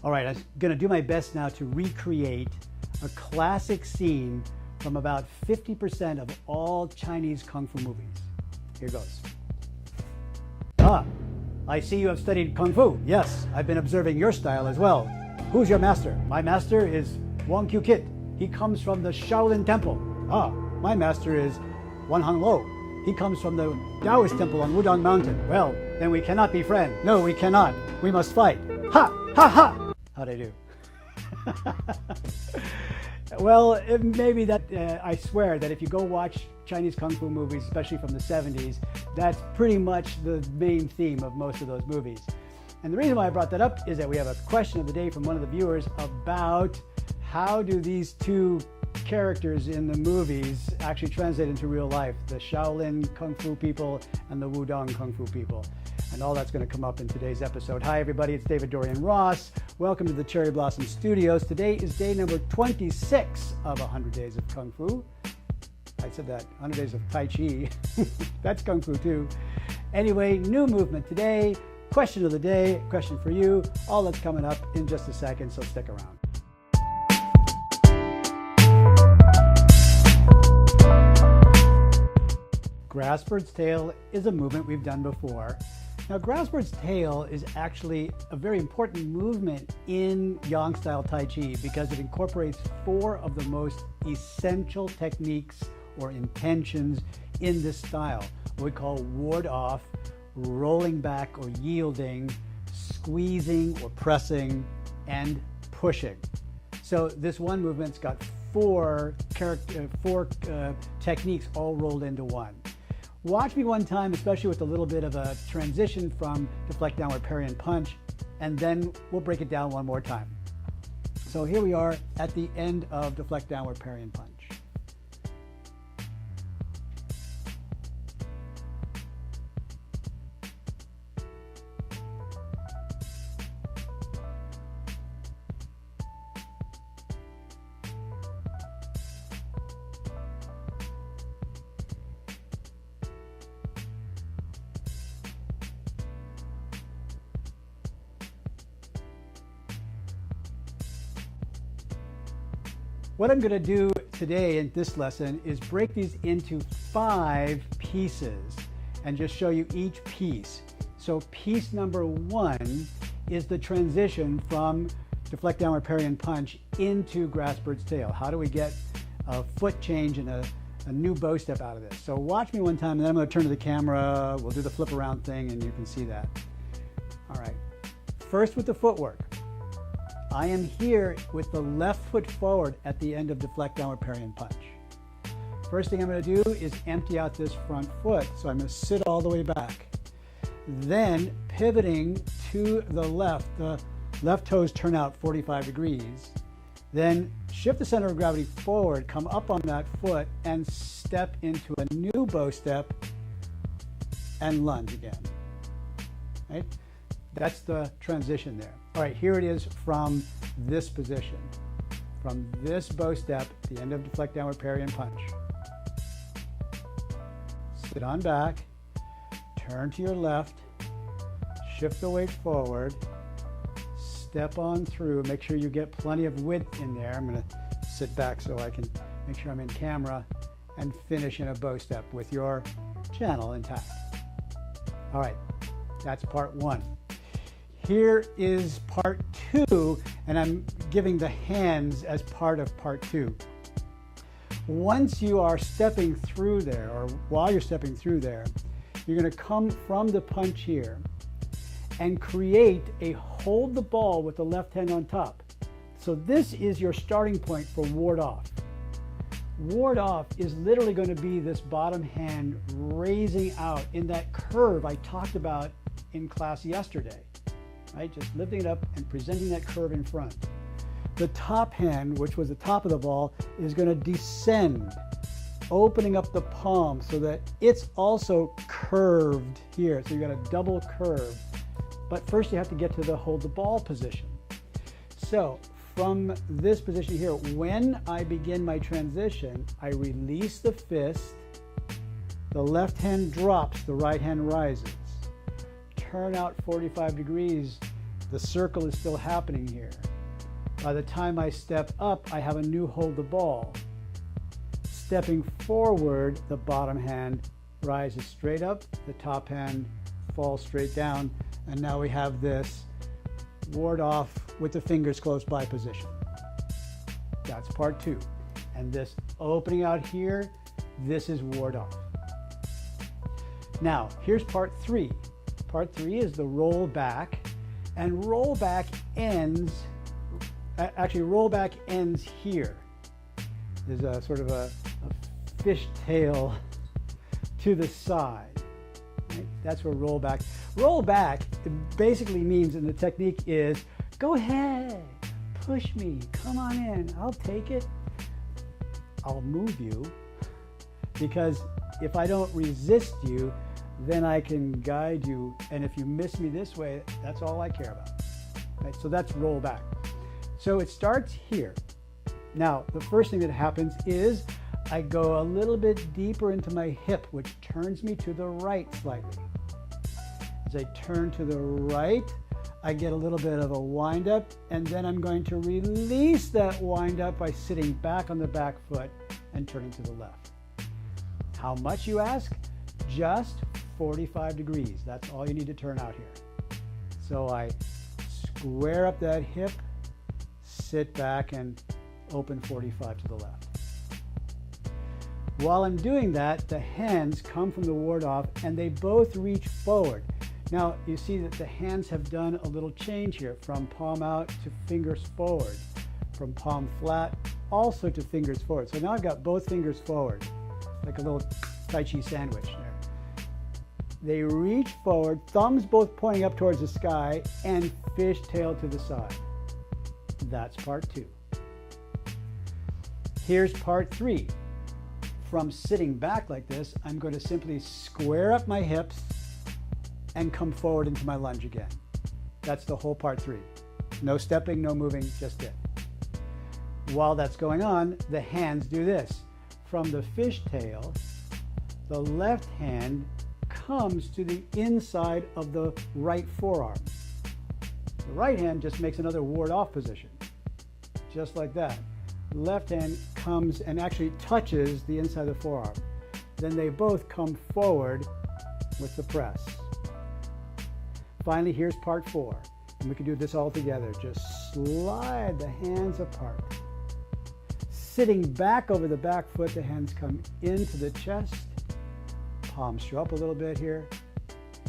All right, I'm going to do my best now to recreate a classic scene from about 50% of all Chinese Kung Fu movies. Here goes. Ah, I see you have studied Kung Fu. Yes, I've been observing your style as well. Who's your master? My master is Wang Q Kit. He comes from the Shaolin Temple. Ah, my master is Wan Hang Lo. He comes from the Taoist temple on Wudang Mountain. Well, then we cannot be friends. No, we cannot. We must fight. Ha! Ha ha! How'd I do? Well, maybe that, I swear that if you go watch Chinese Kung Fu movies, especially from the 70s, that's pretty much the main theme of most of those movies. And the reason why I brought that up is that we have a question of the day from one of the viewers about how do these two characters in the movies actually translate into real life, the Shaolin Kung Fu people and the Wudang Kung Fu people. And all that's going to come up in today's episode. Hi everybody, it's David-Dorian Ross. Welcome to the Cherry Blossom Studios. Today is day number 26 of 100 Days of Kung Fu. I said that, 100 Days of Tai Chi. That's Kung Fu too. Anyway, new movement today. Question of the day, question for you. All that's coming up in just a second, so stick around. Grass bird's tail is a movement we've done before. Now, grass bird's tail is actually a very important movement in Yang style Tai Chi because it incorporates four of the most essential techniques or intentions in this style. What we call ward off, rolling back or yielding, squeezing or pressing, and pushing. So this one movement's got four techniques all rolled into one. Watch me one time, especially with a little bit of a transition from deflect downward parry and punch, and then we'll break it down one more time. So here we are at the end of deflect downward parry and punch. What I'm going to do today in this lesson is break these into 5 pieces and just show you each piece. So piece number 1 is the transition from deflect downward parry and punch into grass bird's tail. How do we get a foot change and a new bow step out of this? So watch me one time and then I'm going to turn to the camera. We'll do the flip around thing and you can see that. All right. First with the footwork. I am here with the left foot forward at the end of deflect downward parry and punch. First thing I'm going to do is empty out this front foot. So I'm going to sit all the way back. Then pivoting to the left toes turn out 45 degrees. Then shift the center of gravity forward, come up on that foot and step into a new bow step and lunge again. Right? That's the transition there. All right, here it is from this position. From this bow step, the end of deflect downward parry and punch. Sit on back, turn to your left, shift the weight forward, step on through, make sure you get plenty of width in there. I'm gonna sit back so I can make sure I'm in camera and finish in a bow step with your channel intact. All right, that's part 1. Here is part 2, and I'm giving the hands as part of part 2. Once you are stepping through there, or while you're stepping through there, you're going to come from the punch here and create a hold the ball with the left hand on top. So this is your starting point for ward off. Ward off is literally going to be this bottom hand raising out in that curve I talked about in class yesterday. Right? Just lifting it up and presenting that curve in front. The top hand, which was the top of the ball, is going to descend, opening up the palm so that it's also curved here. So you've got a double curve. But first you have to get to the hold the ball position. So from this position here, when I begin my transition, I release the fist, the left hand drops, the right hand rises. Turn out 45 degrees The circle is still happening here. By the time I step up, I have a new hold the ball. Stepping forward, the bottom hand rises straight up, the top hand falls straight down, and now we have this ward off with the fingers close by position. That's part 2. And this opening out here, this is ward off. Now, here's part 3. Part 3 is the roll back, and roll back ends here. There's a sort of a fishtail to the side. Right? That's where roll back. Roll back, it basically means, and the technique is, go ahead, push me, come on in, I'll take it. I'll move you, because if I don't resist you, then I can guide you, and if you miss me this way, that's all I care about. Right? So that's roll back. So it starts here. Now, the first thing that happens is I go a little bit deeper into my hip, which turns me to the right slightly. As I turn to the right, I get a little bit of a wind up, and then I'm going to release that wind up by sitting back on the back foot and turning to the left. How much, you ask? Just 45 degrees. That's all you need to turn out here. So I square up that hip, sit back, and open 45 to the left. While I'm doing that, the hands come from the ward off and they both reach forward. Now you see that the hands have done a little change here, from palm out to fingers forward, from palm flat also to fingers forward. So now I've got both fingers forward, like a little Tai Chi sandwich there. They reach forward, thumbs both pointing up towards the sky, and fishtail to the side. That's part 2. Here's part 3. From sitting back like this, I'm going to simply square up my hips and come forward into my lunge again. That's the whole part 3. No stepping, no moving, just it. While that's going on, the hands do this. From the fishtail, the left hand comes to the inside of the right forearm. The right hand just makes another ward off position, just like that. Left hand comes and actually touches the inside of the forearm. Then they both come forward with the press. Finally, here's part 4. And we can do this all together. Just slide the hands apart. Sitting back over the back foot, the hands come into the chest. Palms show up a little bit here.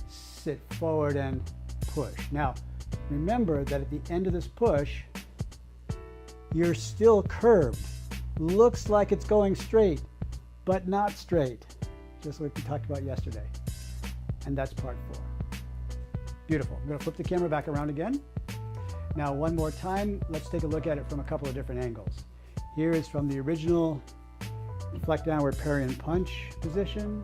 Sit forward and push. Now, remember that at the end of this push, you're still curved. Looks like it's going straight, but not straight, just like we talked about yesterday. And that's part 4. Beautiful. I'm going to flip the camera back around again. Now, one more time, let's take a look at it from a couple of different angles. Here is from the original flex downward parry and punch position.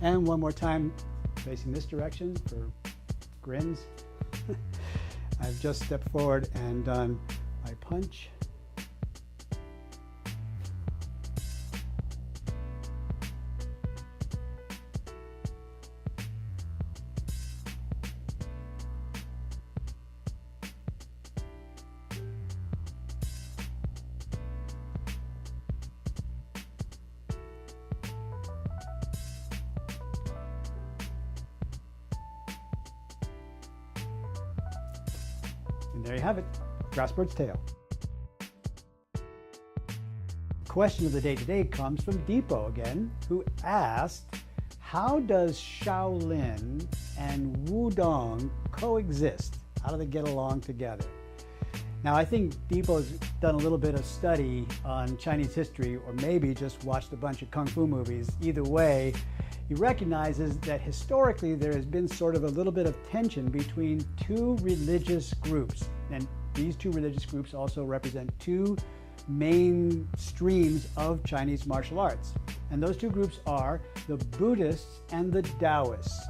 And one more time, facing this direction for grins. I've just stepped forward and done my punch. And there you have it, grassbird's tail. Question of the day today comes from Depot again, who asked, how does Shaolin and Wudang coexist? How do they get along together? Now, I think Depot's done a little bit of study on Chinese history, or maybe just watched a bunch of kung fu movies. Either way, he recognizes that historically there has been sort of a little bit of tension between two religious groups. And these two religious groups also represent two main streams of Chinese martial arts. And those two groups are the Buddhists and the Taoists.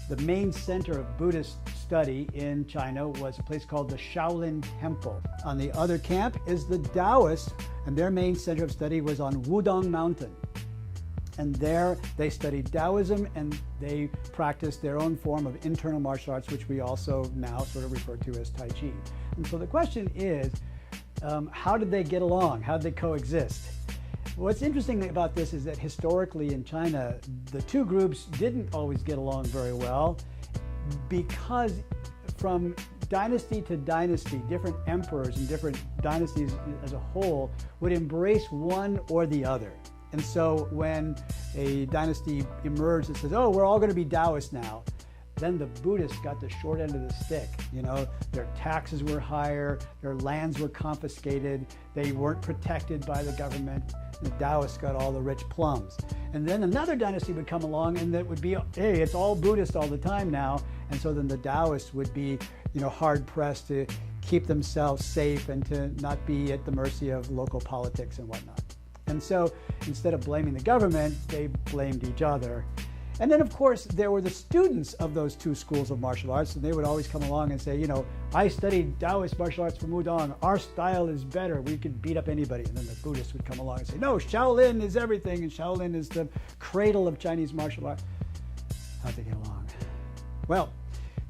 The main center of Buddhist study in China was a place called the Shaolin Temple. On the other camp is the Taoists, and their main center of study was on Wudang Mountain. And there they studied Taoism, and they practiced their own form of internal martial arts, which we also now sort of refer to as Tai Chi. And so the question is, how did they get along? How did they coexist? What's interesting about this is that historically in China, the two groups didn't always get along very well, because from dynasty to dynasty, different emperors and different dynasties as a whole would embrace one or the other. And so when a dynasty emerged that says, oh, we're all going to be Taoists now, then the Buddhists got the short end of the stick. You know, their taxes were higher, their lands were confiscated, they weren't protected by the government. The Taoists got all the rich plums. And then another dynasty would come along, and that would be, hey, it's all Buddhist all the time now. And so then the Taoists would be, hard pressed to keep themselves safe and to not be at the mercy of local politics and whatnot. And so instead of blaming the government, they blamed each other. And then, of course, there were the students of those two schools of martial arts, and they would always come along and say, I studied Taoist martial arts from Wudang. Our style is better. We could beat up anybody. And then the Buddhists would come along and say, no, Shaolin is everything, and Shaolin is the cradle of Chinese martial arts. How'd they get along? Well,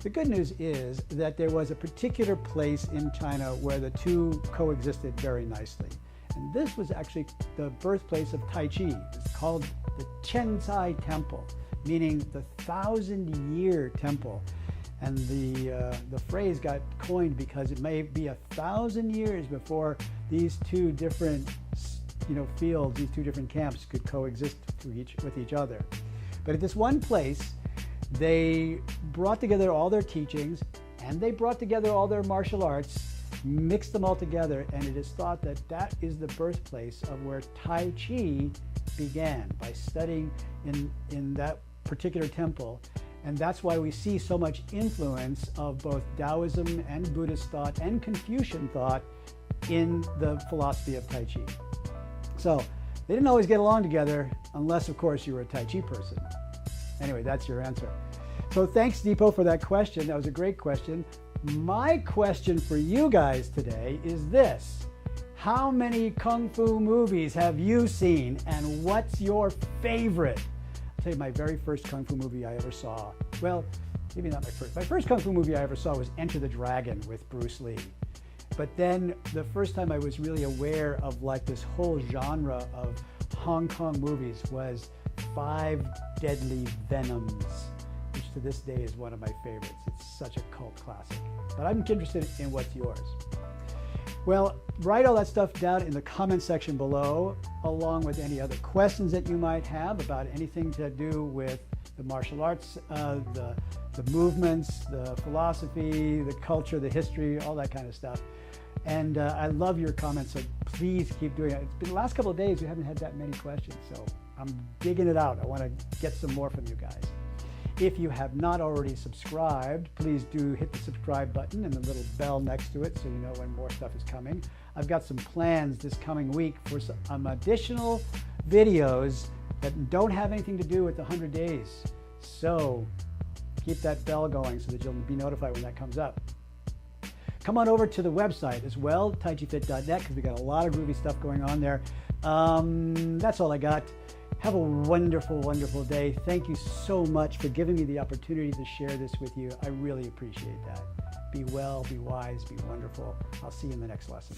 the good news is that there was a particular place in China where the two coexisted very nicely. And this was actually the birthplace of Tai Chi. It's called the Qiancai Temple, meaning the 1,000-year temple. And the phrase got coined because it may be 1,000 years before these two different fields, these two different camps could coexist with each other. But at this one place, they brought together all their teachings, and they brought together all their martial arts, mixed them all together, and it is thought that that is the birthplace of where Tai Chi began, by studying in that particular temple. And that's why we see so much influence of both Taoism and Buddhist thought and Confucian thought in the philosophy of Tai Chi. So they didn't always get along together, unless, of course, you were a Tai Chi person. Anyway, that's your answer. So thanks, Deepo, for that question. That was a great question. My question for you guys today is this: how many Kung Fu movies have you seen, and what's your favorite? I'll tell you my very first Kung Fu movie I ever saw. Well, maybe not my first. My first Kung Fu movie I ever saw was Enter the Dragon with Bruce Lee. But then the first time I was really aware of this whole genre of Hong Kong movies was Five Deadly Venoms, which to this day is one of my favorites. It's such a cult classic. But I'm interested in what's yours. Well, write all that stuff down in the comment section below, along with any other questions that you might have about anything to do with the martial arts, the movements, the philosophy, the culture, the history, all that kind of stuff. And I love your comments, so please keep doing it. It's been the last couple of days, we haven't had that many questions, so I'm digging it out. I want to get some more from you guys. If you have not already subscribed, please do hit the subscribe button and the little bell next to it so you know when more stuff is coming. I've got some plans this coming week for some additional videos that don't have anything to do with the 100 days. So keep that bell going so that you'll be notified when that comes up. Come on over to the website as well, taichifit.net, because we got a lot of groovy stuff going on there. That's all I got. Have a wonderful, wonderful day. Thank you so much for giving me the opportunity to share this with you. I really appreciate that. Be well, be wise, be wonderful. I'll see you in the next lesson.